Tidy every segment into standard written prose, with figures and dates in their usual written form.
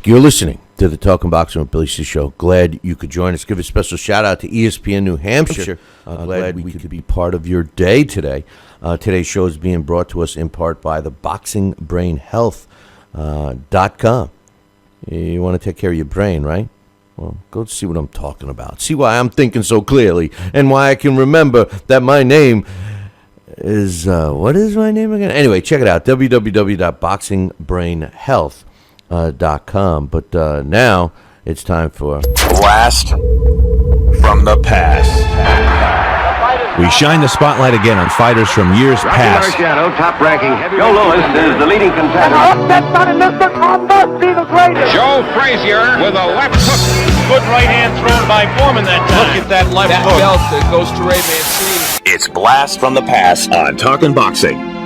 You're listening to the Talkin Boxing with Billy C show. Glad you could join us. Give a special shout out to ESPN New Hampshire. Glad we could be part of your day today. Today's show is being brought to us in part by the BoxingBrainHealth.com. You want to take care of your brain, right? Well, go see what I'm talking about. See why I'm thinking so clearly and why I can remember that my name is, what is my name again? Anyway, check it out, www.boxingbrainhealth.com. But now it's time for Blast from the Past. We shine the spotlight again on fighters from years past. Top-ranking Joe Louis is the leading contender. Joe Frazier with a left hook. Good right hand thrown by Foreman that time. Look at that left hook. Belt that goes to Ray Mancini. It's Blast from the Past on Talkin Boxing.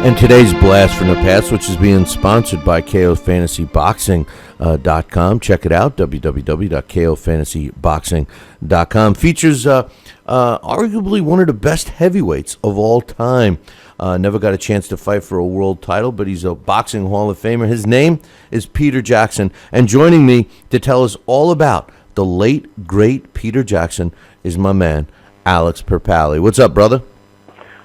And today's Blast from the Past, which is being sponsored by KOFantasyBoxing.com. Check it out, www.KOFantasyBoxing.com. Features arguably one of the best heavyweights of all time. Never got a chance to fight for a world title, but he's a boxing Hall of Famer. His name is Peter Jackson. And joining me to tell us all about the late, great Peter Jackson is my man, Alex Perpali. What's up, brother?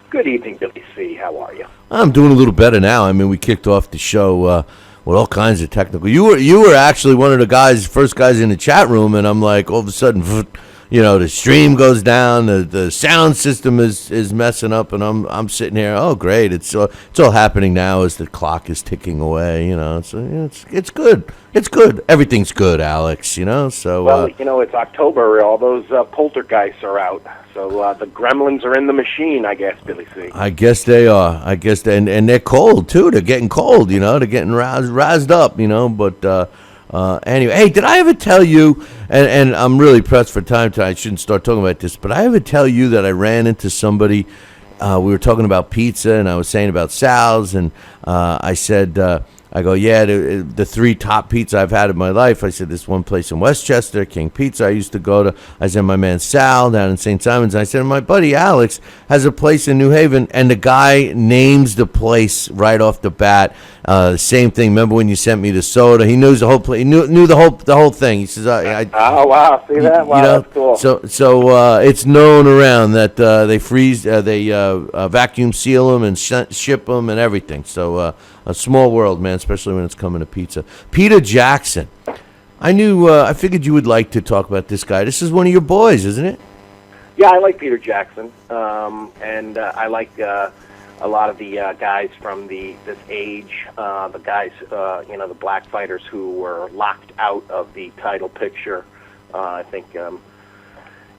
Good evening, Billy C. How are you? I'm doing a little better now. I mean, we kicked off the show with all kinds of technical. You were actually one of the first guys in the chat room, and I'm like, all of a sudden, the stream goes down, the sound system is messing up, and I'm sitting here. Oh, great! It's all happening now as the clock is ticking away. So it's good. It's good. Everything's good, Alex. So well, it's October. All those poltergeists are out. So the gremlins are in the machine, I guess, Billy C. I guess they are. And they're cold too. They're getting cold. They're getting razzed up. But anyway, hey, did I ever tell you? And I'm really pressed for time tonight. I shouldn't start talking about this, but I ever tell you that I ran into somebody? We were talking about pizza, and I was saying about Sal's, and I said. I go, yeah, the three top pizza I've had in my life. I said, this one place in Westchester, King Pizza, I used to go to. I said, my man Sal down in St. Simon's. I said, my buddy Alex has a place in New Haven, and the guy names the place right off the bat. Same thing. Remember when you sent me the soda? He knows the whole place. He knew the whole thing. He says, oh wow, see that? Wow, that's cool. So it's known around that they freeze, they vacuum seal them and ship them and everything. So. A small world, man, especially when it's coming to pizza. Peter Jackson. I figured you would like to talk about this guy. This is one of your boys, isn't it? Yeah, I like Peter Jackson. And I like a lot of the guys from this age, the guys, the black fighters who were locked out of the title picture. I think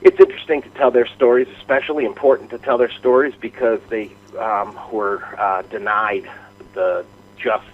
it's interesting to tell their stories, especially important to tell their stories because they were denied the just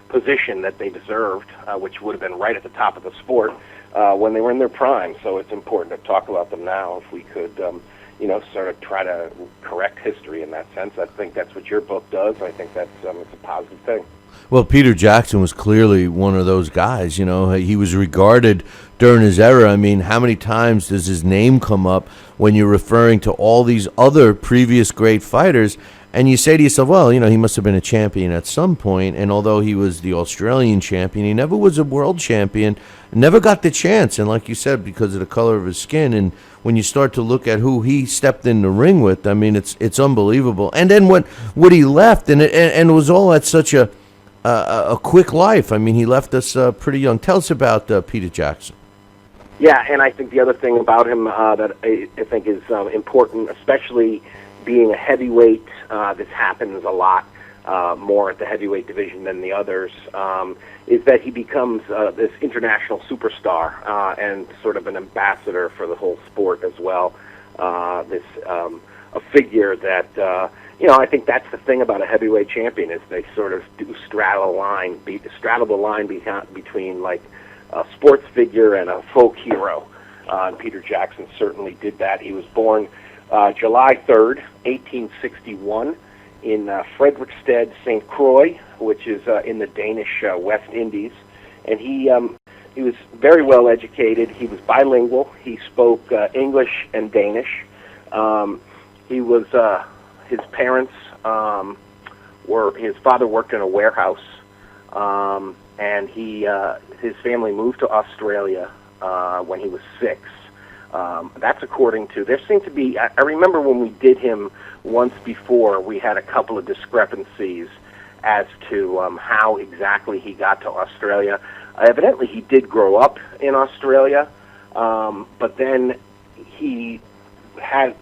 position that they deserved, which would have been right at the top of the sport when they were in their prime. So it's important to talk about them now if we could, sort of try to correct history in that sense. I think that's what your book does. I think that's it's a positive thing. Well, Peter Jackson was clearly one of those guys. He was regarded during his era. I mean, how many times does his name come up when you're referring to all these other previous great fighters? And you say to yourself, well, he must have been a champion at some point. And although he was the Australian champion, he never was a world champion, never got the chance. And like you said, because of the color of his skin. And when you start to look at who he stepped in the ring with, I mean, it's unbelievable. And then when he left, and it was all at such a quick life. I mean, he left us pretty young. Tell us about Peter Jackson. Yeah, and I think the other thing about him that I think is important, especially being a heavyweight, this happens a lot more at the heavyweight division than the others, is that he becomes this international superstar and sort of an ambassador for the whole sport as well. A figure that, I think that's the thing about a heavyweight champion is they sort of do straddle the line between like a sports figure and a folk hero. And Peter Jackson certainly did that. He was born July 3rd, 1861, in Frederiksted, St. Croix, which is in the Danish West Indies. And he was very well educated. He was bilingual. He spoke English and Danish. His parents his father worked in a warehouse, and his family moved to Australia when he was 6. That's according to. There seemed to be. I remember when we did him once before, we had a couple of discrepancies as to how exactly he got to Australia. Evidently, he did grow up in Australia, but then he had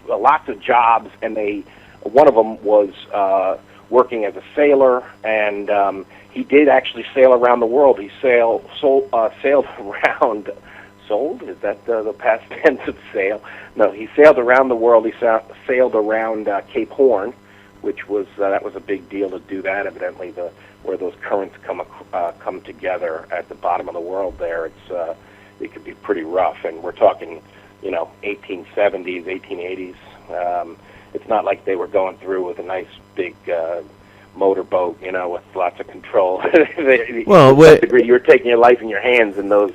lots of jobs, and one of them was working as a sailor, and he did actually sail around the world. He sailed around. Sold? Is that the past tense of sail? No, he sailed around the world. He sailed around Cape Horn, which was that was a big deal to do that. Evidently, where those currents come together at the bottom of the world there, it could be pretty rough. And we're talking, 1870s, 1880s. It's not like they were going through with a nice big motorboat, with lots of control. Well, to some degree, you were taking your life in your hands in those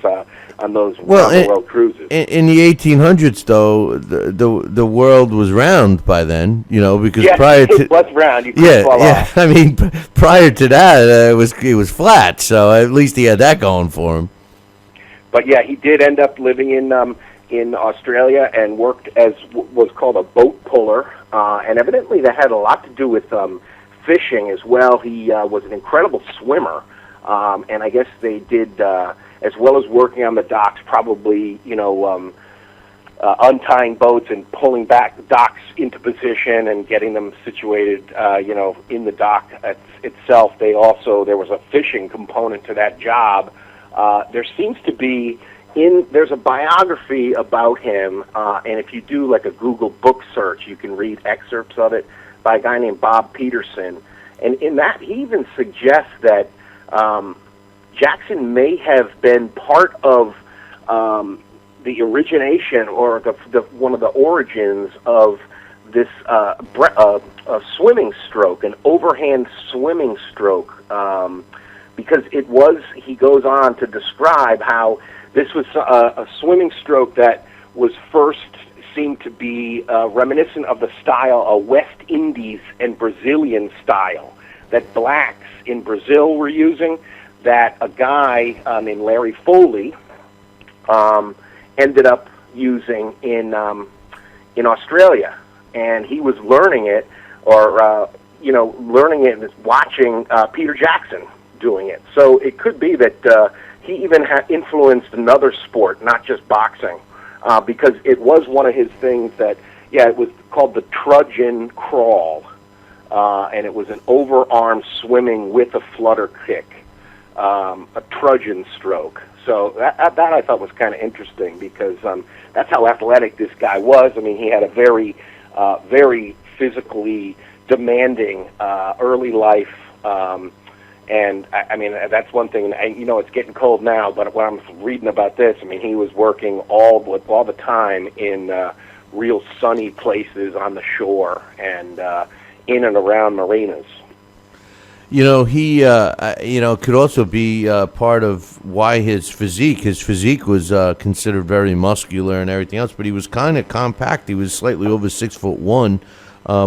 on those round-the-world cruises. In the 1800s, though, the world was round by then, because yes, prior to it was round. You couldn't fall off. I mean, prior to that, it was flat. So at least he had that going for him. But yeah, he did end up living in Australia and worked as was called a boat puller, and evidently that had a lot to do with fishing as well. He was an incredible swimmer, and I guess they did, as well as working on the docks, probably, untying boats and pulling back the docks into position and getting them situated, in the dock itself. There was a fishing component to that job. There seems to be, there's a biography about him, and if you do like a Google book search, you can read excerpts of it by a guy named Bob Peterson. And in that, he even suggests that Jackson may have been part of the origination or one of the origins of this swimming stroke, an overhand swimming stroke, because he goes on to describe how this was a swimming stroke that was first seemed to be reminiscent of the style, a West Indies and Brazilian style that blacks in Brazil were using, that a guy named Larry Foley ended up using in Australia, and he was learning it, watching Peter Jackson doing it. So it could be that he even had influenced another sport, not just boxing. Because it was one of his things that, it was called the trudgeon crawl, and it was an overarm swimming with a flutter kick, a trudgeon stroke. So that I thought was kind of interesting because that's how athletic this guy was. I mean, he had a very, very physically demanding early life. And I mean, that's one thing. And it's getting cold now, but when I'm reading about this, I mean, he was working all the time in real sunny places on the shore and in and around marinas. He could also be part of why his physique was considered very muscular and everything else, but he was kind of compact. He was slightly over 6'1",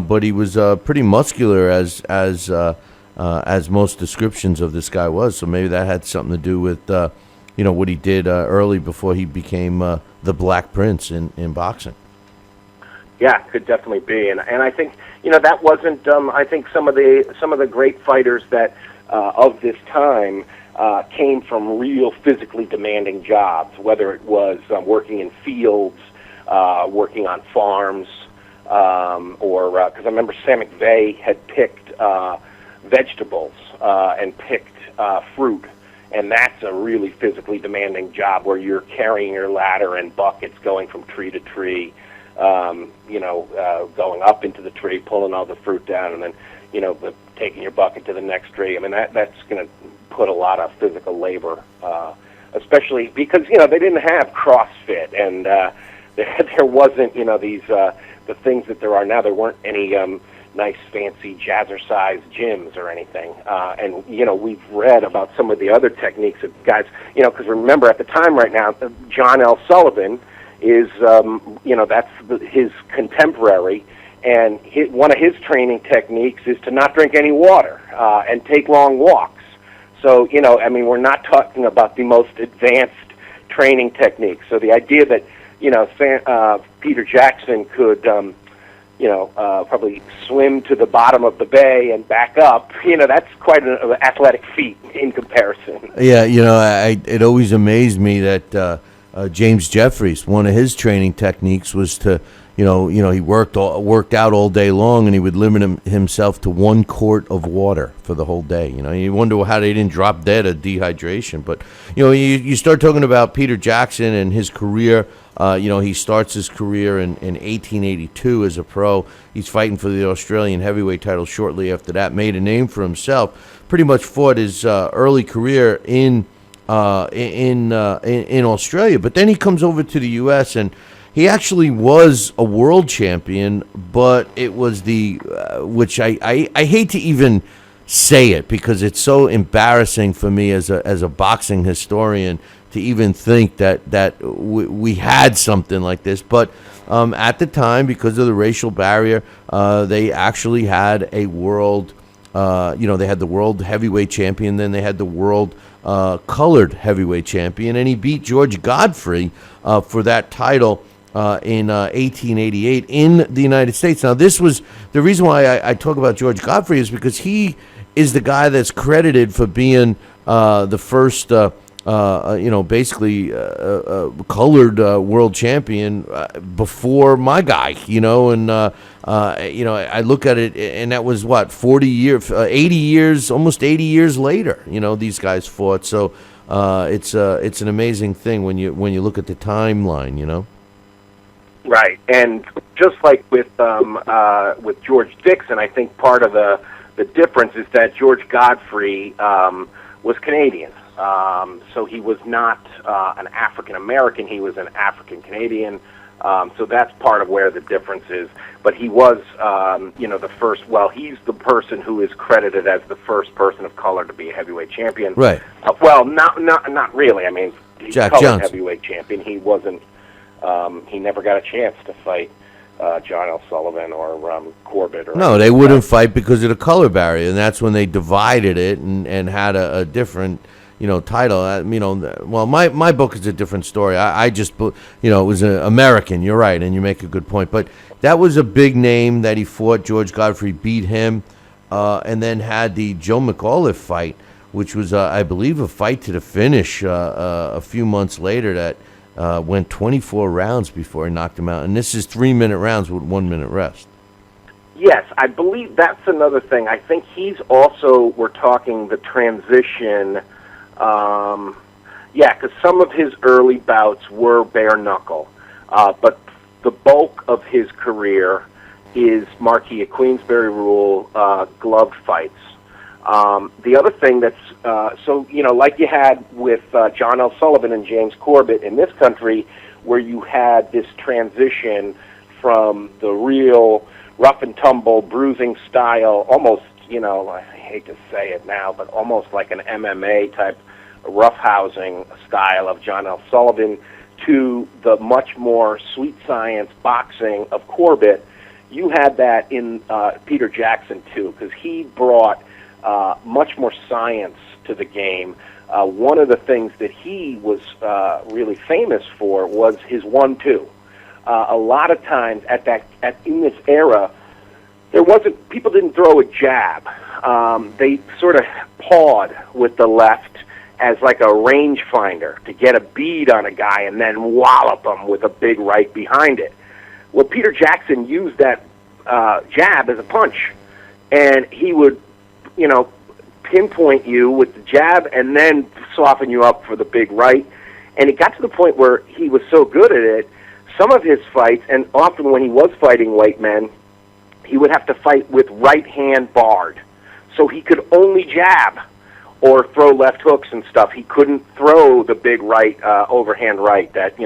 but he was pretty muscular as most descriptions of this guy was. So maybe that had something to do with, what he did early before he became the Black Prince in boxing. Yeah, could definitely be, and I think that wasn't. I think some of the great fighters that of this time came from real physically demanding jobs, whether it was working in fields, working on farms, or because I remember Sam McVeigh had picked vegetables and picked fruit, and that's a really physically demanding job where you're carrying your ladder and buckets going from tree to tree, going up into the tree, pulling all the fruit down, and then taking your bucket to the next tree. I mean, that's going to put a lot of physical labor, especially because they didn't have CrossFit, and there wasn't these the things that there are now. There weren't any nice fancy jazzercise gyms or anything, and we've read about some of the other techniques of guys, because remember at the time right now, John L. Sullivan is that's his contemporary, and one of his training techniques is to not drink any water and take long walks. So, I mean, we're not talking about the most advanced training techniques. So the idea that, Peter Jackson could, probably swim to the bottom of the bay and back up, that's quite an athletic feat in comparison. Yeah, it always amazed me that James Jeffries, one of his training techniques was to, he worked out all day long, and he would limit himself to 1 quart of water for the whole day. You wonder how they didn't drop dead of dehydration. But you start talking about Peter Jackson and his career. He starts his career in 1882 as a pro. He's fighting for the Australian heavyweight title shortly after that. Made a name for himself. Pretty much fought his early career in Australia, but then he comes over to the U.S. and he actually was a world champion, but it was which I hate to even say it because it's so embarrassing for me as a boxing historian to even think that we had something like this. But at the time, because of the racial barrier, they actually had a world. They had the world heavyweight champion, then they had the world colored heavyweight champion, and he beat George Godfrey for that title in 1888 in the United States. Now, this was the reason why I talk about George Godfrey is because he is the guy that's credited for being the first, basically colored world champion before my guy, and I look at it, and that was what 80 years, almost 80 years later. These guys fought, so it's an amazing thing when you look at the timeline. Right, and just like with George Dixon, I think part of the difference is that George Godfrey was Canadian. So he was not an African American; he was an African Canadian. So that's part of where the difference is. But he was, the first. Well, he's the person who is credited as the first person of color to be a heavyweight champion. Right. Not really. I mean, he's Jack colored Johnson. Heavyweight champion. He wasn't. He never got a chance to fight John L. Sullivan or Corbett. No, they wouldn't fight because of the color barrier, and that's when they divided it and had a different. Title. Well, my book is a different story. I just, it was an American. You're right, and you make a good point. But that was a big name that he fought. George Godfrey beat him, and then had the Joe McAuliffe fight, which was, I believe, a fight to the finish a few months later that went 24 rounds before he knocked him out. And this is 3-minute rounds with 1 minute rest. Yes, I believe that's another thing. I think we're talking the transition. Because some of his early bouts were bare knuckle, but the bulk of his career is Marquis of Queensberry rule gloved fights. The other thing that's like you had with John L. Sullivan and James Corbett in this country, where you had this transition from the real rough and tumble bruising style, almost I hate to say it now, but almost like an MMA type roughhousing style of John L. Sullivan, to the much more sweet science boxing of Corbett. You had that in Peter Jackson too, because he brought much more science to the game. One of the things that he was really famous for was his 1-2. A lot of times in this era, people didn't throw a jab. They sort of pawed with the left as like a rangefinder to get a bead on a guy and then wallop him with a big right behind it. Well, Peter Jackson used that jab as a punch, and he would, pinpoint you with the jab and then soften you up for the big right. And it got to the point where he was so good at it, some of his fights, and often when he was fighting white men, he would have to fight with right hand barred. So he could only jab or throw left hooks and stuff. He couldn't throw the big right, overhand right that,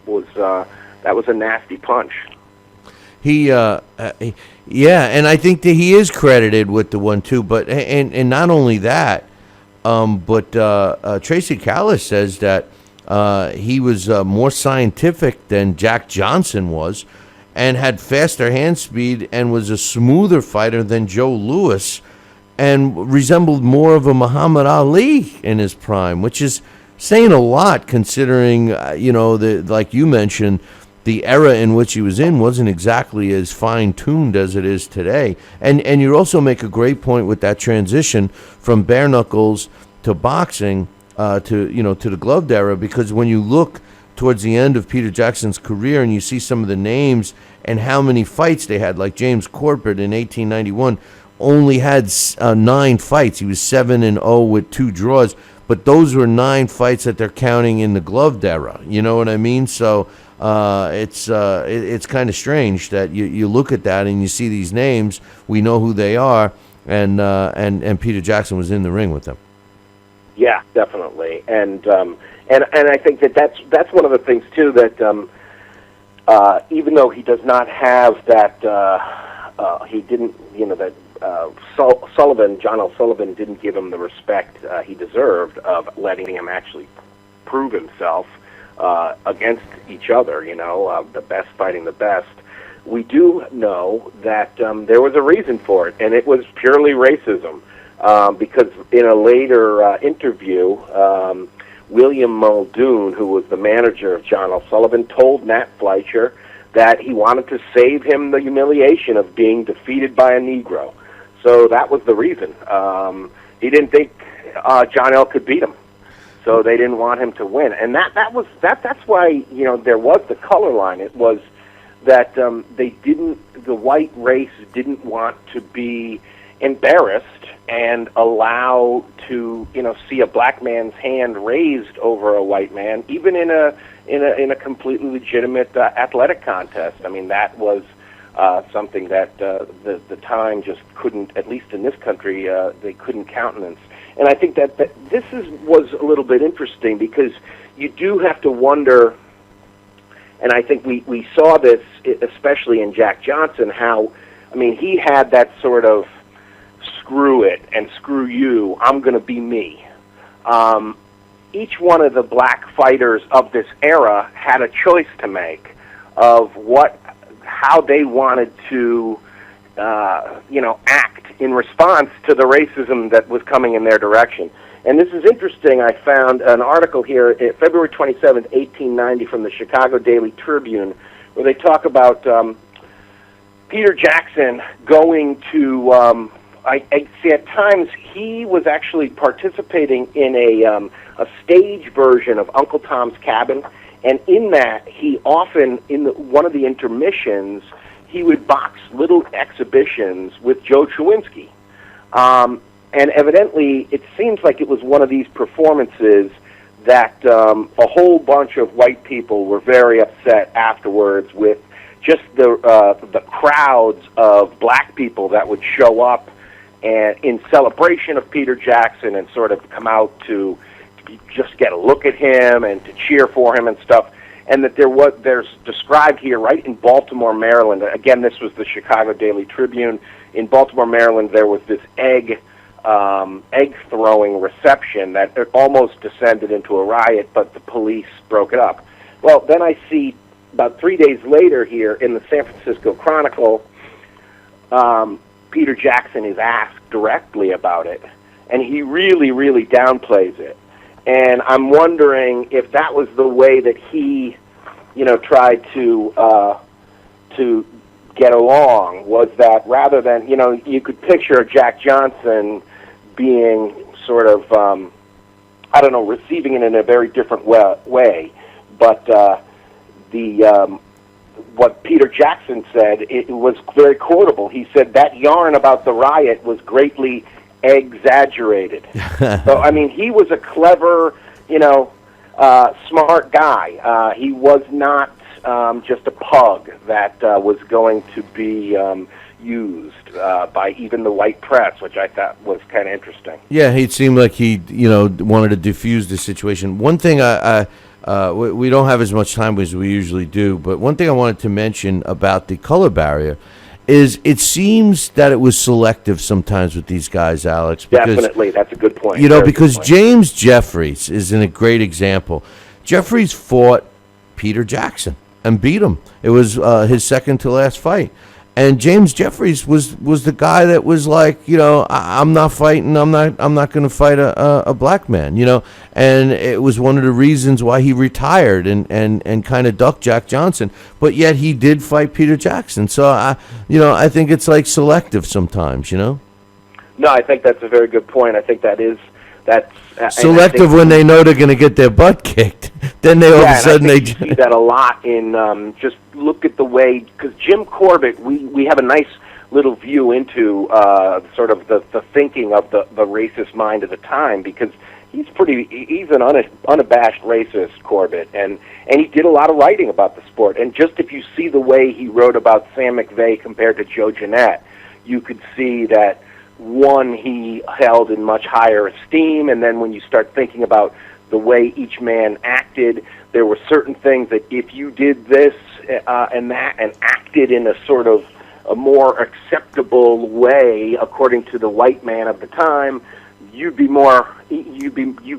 was a nasty punch. Yeah, and I think that he is credited with the 1-2, but and not only that, but Tracy Callis says that he was more scientific than Jack Johnson was, and had faster hand speed and was a smoother fighter than Joe Louis. and resembled more of a Muhammad Ali in his prime, which is saying a lot considering, like you mentioned, the era in which he was in wasn't exactly as fine-tuned as it is today. And you also make a great point with that transition from bare knuckles to boxing to the gloved era, because when you look towards the end of Peter Jackson's career and you see some of the names and how many fights they had, like James Corbett in 1891 only had 9 fights. He was 7-0 with 2 draws, but those were 9 fights that they're counting in the gloved era. You know what I mean? So it's kind of strange that you look at that and you see these names. We know who they are, and Peter Jackson was in the ring with them. Yeah, definitely, and I think that's one of the things too, that even though he does not have that, he didn't, that John L. Sullivan didn't give him the respect he deserved of letting him actually prove himself against each other. The best fighting the best. We do know that there was a reason for it, and it was purely racism. Because in a later interview, William Muldoon, who was the manager of John L. Sullivan, told Nat Fleischer that he wanted to save him the humiliation of being defeated by a Negro. So that was the reason. He didn't think John L. could beat him, so they didn't want him to win. And that's why there was the color line. It was that the white race didn't want to be embarrassed and allow to see a black man's hand raised over a white man, even in a completely legitimate athletic contest. I mean, that was something that the time just couldn't, at least in this country, they couldn't countenance. And I think that this was a little bit interesting, because you do have to wonder, and I think we saw this especially in Jack Johnson, how, he had that sort of screw it and screw you, I'm going to be me. Each one of the black fighters of this era had a choice to make of how they wanted to, act in response to the racism that was coming in their direction. And this is interesting. I found an article here, February 27th, 1890, from the Chicago Daily Tribune, where they talk about Peter Jackson going to... I see at times he was actually participating in a stage version of Uncle Tom's Cabin, and in that he often, one of the intermissions, he would box little exhibitions with Joe Chewinski. And evidently, it seems like it was one of these performances that a whole bunch of white people were very upset afterwards with just the crowds of black people that would show up and in celebration of Peter Jackson and sort of come out to just get a look at him and to cheer for him and stuff. And that there's described here right in Baltimore, Maryland. Again, this was the Chicago Daily Tribune. In Baltimore, Maryland, there was this egg throwing reception that almost descended into a riot, but the police broke it up. Well, then I see about 3 days later here in the San Francisco Chronicle, Peter Jackson is asked directly about it, and he really, really downplays it. And I'm wondering if that was the way that he, tried to get along, was that rather than, you could picture Jack Johnson being sort of, receiving it in a very different way. But what Peter Jackson said, it was very quotable. He said that yarn about the riot was greatly exaggerated. So, he was a clever, smart guy. He was not just a pug that was going to be used by even the white press, which I thought was kind of interesting. Yeah, it seemed like he, wanted to diffuse the situation. One thing we don't have as much time as we usually do, but one thing I wanted to mention about the color barrier is it seems that it was selective sometimes with these guys, Alex. Because, definitely, that's a good point. Because James Jeffries is a great example. Jeffries fought Peter Jackson and beat him. It was his second to last fight. And James Jeffries was the guy that was like, I'm not fighting. I'm not going to fight a black man. And it was one of the reasons why he retired and kind of ducked Jack Johnson. But yet he did fight Peter Jackson. So I think it's like selective sometimes. No, I think that's a very good point. I think that's selective when they know they're going to get their butt kicked. Then they all of a sudden you see that a lot in just look at the way, because Jim Corbett, we have a nice little view into sort of the thinking of the racist mind of the time, because he's an unabashed racist, Corbett, and he did a lot of writing about the sport. And just if you see the way he wrote about Sam McVeigh compared to Joe Jeanette, you could see that one he held in much higher esteem, and then when you start thinking about the way each man acted, there were certain things that if you did this and that and acted in a sort of a more acceptable way according to the white man of the time, you'd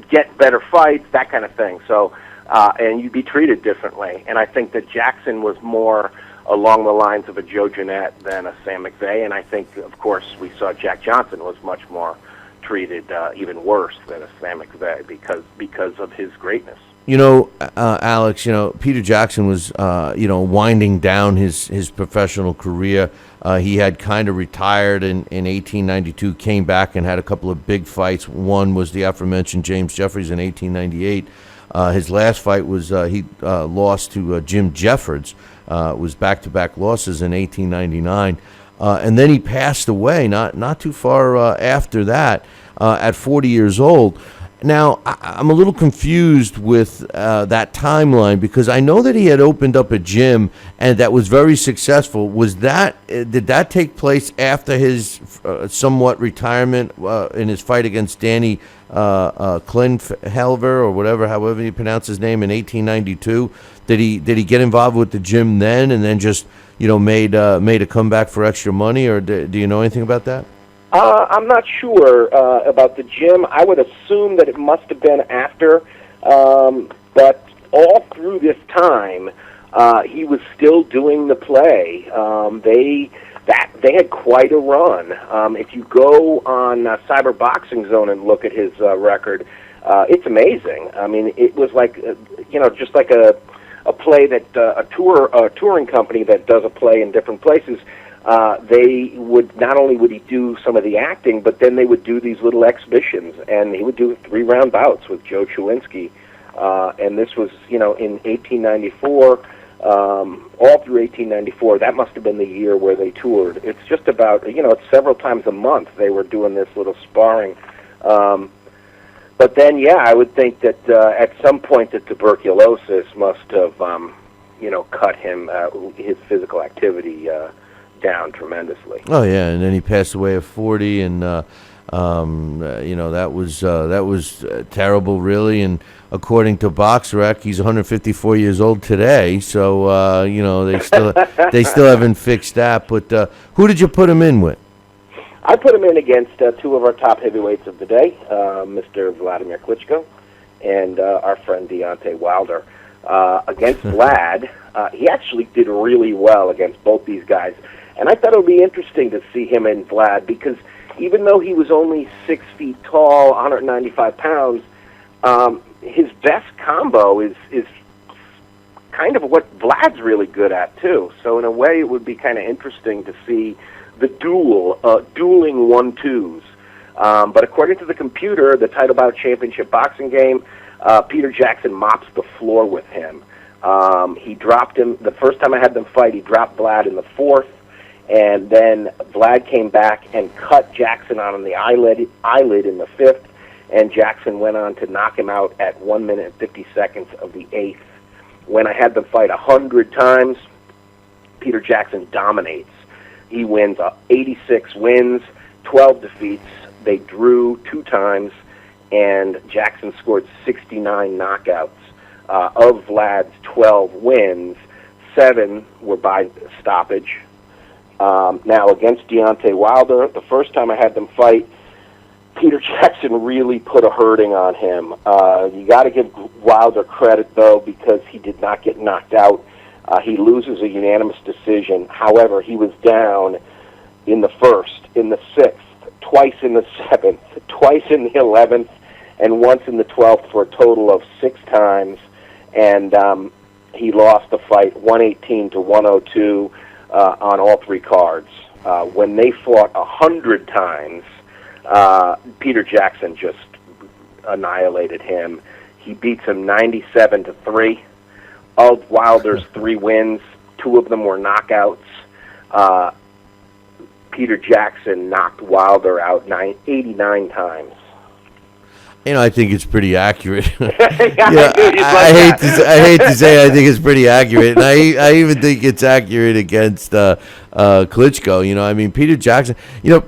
get better fights, that kind of thing. So and you'd be treated differently. And I think that Jackson was more along the lines of a Joe Jeanette than a Sam McVeigh, and I think, of course, we saw Jack Johnson was much more treated even worse than a Sam McVeigh because of his greatness. Alex, Peter Jackson was, winding down his professional career. He had kind of retired in 1892, came back and had a couple of big fights. One was the aforementioned James Jeffries in 1898. His last fight was he lost to Jim Jeffords. It was back-to-back losses in 1899. And then he passed away not too far after that at 40 years old. Now, I'm a little confused with that timeline, because I know that he had opened up a gym and that was very successful. Did that take place after his somewhat retirement in his fight against Danny Klinfelver or however you pronounce his name, in 1892? Did he get involved with the gym then and then just made a comeback for extra money, or do you know anything about that? I'm not sure about the gym. I would assume that it must have been after, but all through this time, he was still doing the play. They had quite a run. If you go on Cyber Boxing Zone and look at his record, it's amazing. I mean, it was like just like a play that a touring company that does a play in different places. They would not only would he do some of the acting, but then they would do these little exhibitions, and he would do 3-round bouts with Joe Chewinski. And this was, in 1894, all through 1894. That must have been the year where they toured. It's just about, it's several times a month they were doing this little sparring. But then, I would think that at some point the tuberculosis must have, cut him his physical activity down tremendously. Oh yeah, and then he passed away at 40, and that was terrible, really. And according to BoxRec, he's 154 years old today. So they still haven't fixed that. But who did you put him in with? I put him in against two of our top heavyweights of the day, Mr. Vladimir Klitschko and our friend Deontay Wilder. Against Vlad, he actually did really well against both these guys. And I thought it would be interesting to see him and Vlad, because even though he was only 6 feet tall, 195 pounds, his best combo is kind of what Vlad's really good at, too. So in a way, it would be kind of interesting to see the dueling 1-2s. But according to the computer, the Title Bout Championship boxing game, Peter Jackson mops the floor with him. He dropped him. The first time I had them fight, he dropped Vlad in the 4th. And then Vlad came back and cut Jackson on the eyelid in the 5th, and Jackson went on to knock him out at 1 minute and 50 seconds of the 8th. When I had them fight 100 times, Peter Jackson dominates. He wins 86 wins, 12 defeats. They drew 2 times, and Jackson scored 69 knockouts. Of Vlad's 12 wins, 7 were by stoppage. Now, against Deontay Wilder, the first time I had them fight, Peter Jackson really put a hurting on him. You got to give Wilder credit, though, because he did not get knocked out He loses a unanimous decision. However, he was down in the first, in the sixth, twice in the seventh, twice in the 11th, and once in the 12th for a total of 6 times. And he lost the fight 118 to 102 on all 3 cards. When they fought 100 times, Peter Jackson just annihilated him. He beats him 97 to 3. Of Wilder's 3 wins, 2 of them were knockouts. Peter Jackson knocked Wilder out 89 times. I think it's pretty accurate. I hate to say I think it's pretty accurate, and I even think it's accurate against Klitschko. I mean, Peter Jackson.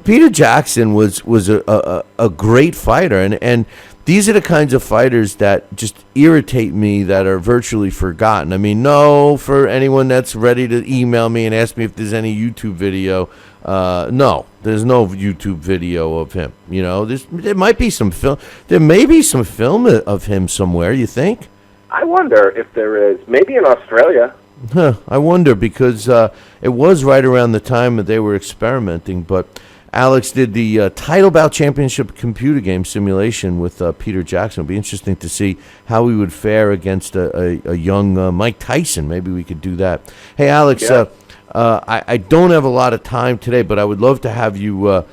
Peter Jackson was a great fighter, and these are the kinds of fighters that just irritate me, that are virtually forgotten. I mean, no, for anyone that's ready to email me and ask me if there's any YouTube video. No, there's no YouTube video of him. There might be some film. There may be some film of him somewhere. You think? I wonder if there is. Maybe in Australia. I wonder, because it was right around the time that they were experimenting. But Alex did the Title Bout Championship computer game simulation with Peter Jackson. It'll be interesting to see how he would fare against a young Mike Tyson. Maybe we could do that. Hey, Alex. Yeah. I don't have a lot of time today, but I would love to have you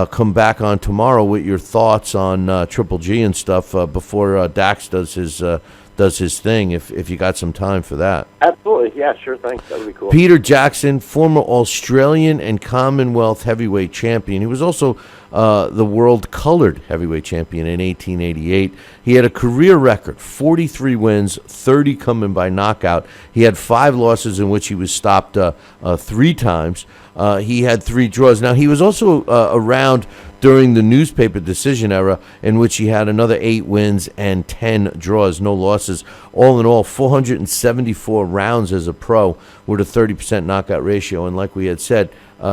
come back on tomorrow with your thoughts on Triple G and stuff before Dax does his thing, if you got some time for that. Absolutely, yeah, sure, thanks. That would be cool. Peter Jackson, former Australian and Commonwealth heavyweight champion. He was also the world colored heavyweight champion in 1888. He had a career record, 43 wins, 30 coming by knockout. He had 5 losses in which he was stopped 3 times. He had 3 draws. Now, he was also around during the newspaper decision era, in which he had another 8 wins and 10 draws, no losses. All in all, 474 rounds as a pro with a 30% knockout ratio. And like we had said,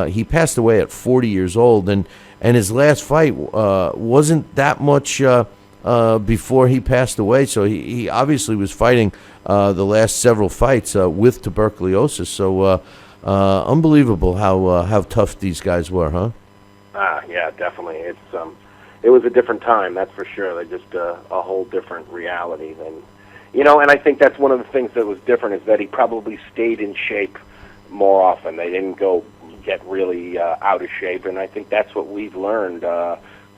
he passed away at 40 years old. And his last fight wasn't that much before he passed away. So he obviously was fighting the last several fights with tuberculosis. So unbelievable how tough these guys were, huh? Yeah, definitely. It was a different time, that's for sure. They're just a whole different reality than, and I think that's one of the things that was different, is that he probably stayed in shape more often. They didn't go get really out of shape, and I think that's what we've learned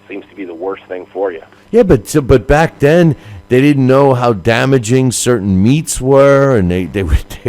seems to be the worst thing for you. Yeah, but back then they didn't know how damaging certain meats were, and they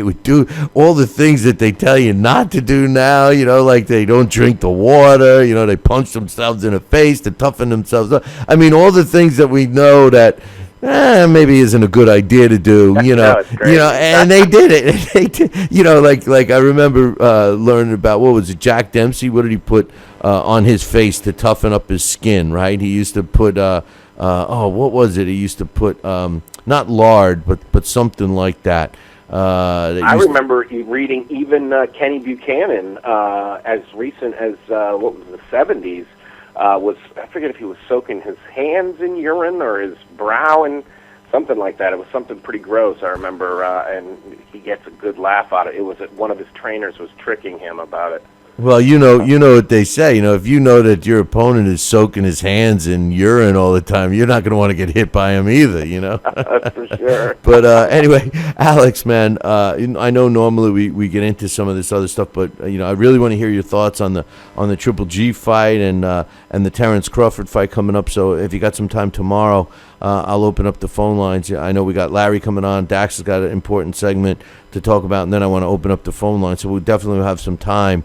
would do all the things that they tell you not to do now. Like they don't drink the water. They punch themselves in the face to toughen themselves up. I mean, all the things that we know that maybe isn't a good idea to do. And they did it. They did, like I remember learning about, what was it, Jack Dempsey? What did he put on his face to toughen up his skin? Right? He used to put what was it? He used to put not lard, but something like that. I remember reading even Kenny Buchanan as recent as what was the 70s. I forget if he was soaking his hands in urine or his brow in something like that. It was something pretty gross, I remember, and he gets a good laugh out of it. It was that one of his trainers was tricking him about it. Well, you know what they say. If you know that your opponent is soaking his hands in urine all the time, you're not going to want to get hit by him either. That's for sure. But anyway, Alex, man, I know normally we get into some of this other stuff, but I really want to hear your thoughts on the Triple G fight and the Terrence Crawford fight coming up. So if you got some time tomorrow, I'll open up the phone lines. I know we got Larry coming on. Dax has got an important segment to talk about, and then I want to open up the phone line. So we'll definitely have some time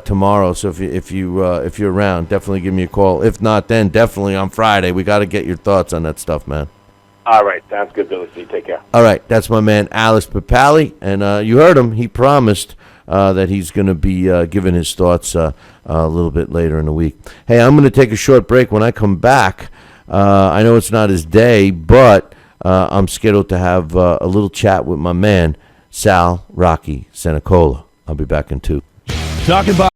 tomorrow. So if you're around, definitely give me a call. If not, then definitely on Friday. We got to get your thoughts on that stuff, man. All right, sounds good, Billy. You take care. All right, that's my man Alex Papali, and you heard him. He promised that he's going to be giving his thoughts a little bit later in the week. Hey, I'm going to take a short break. When I come back, I know it's not his day, but I'm scheduled to have a little chat with my man Sal Rocky Senecola. I'll be back in 2. Talking about